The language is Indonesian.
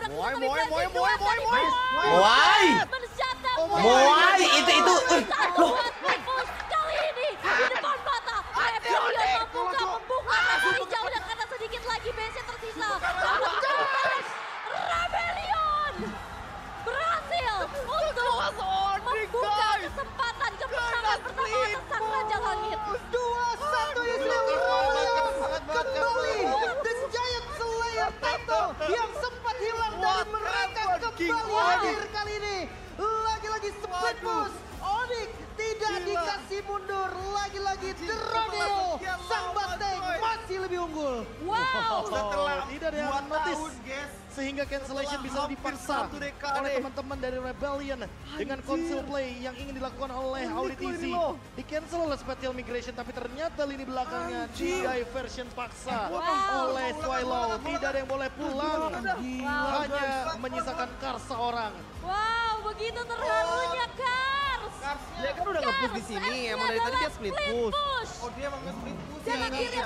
ditabrak. Moai, tapi Moai, Blazing Moai, Duet Moai, dari Moai. Moai. Moai. Men-shutdown Moai, itu. Satu buat Nefus kali ini di depan mata. Rebellion mampukah membuka dari jauh dan karena sedikit lagi base yang tersisa. Rebellion berhasil untuk membuka kesempatan kemenangan pertama atas sang Raja Langit. 2-1 ya kembali The Giant Slayer Tato yang sempat hilang dari mereka kembali hadir kali ini. Lagi-lagi split push. Onyx tidak dikasih mundur. Lagi-lagi Droneo sang banteng masih lebih unggul. Wow. Setelah tidak ada yang 2 notice. tahun, guys. Sehingga cancellation bisa Hampir dipaksa satu dekade. oleh teman-teman dari Rebellion dengan console play yang ingin dilakukan oleh Auditisi. Di cancel oleh Spatial Migration, tapi ternyata lini belakangnya di diversion paksa oleh Swallow. Tidak ada yang boleh pulang, hanya menyisakan Kars seorang. Wow, begitu terharunya Kars. Dia kan udah nge-push di sini, emang dari tadi dia split push. Oh, dia emang nge-split push. Dan akhirnya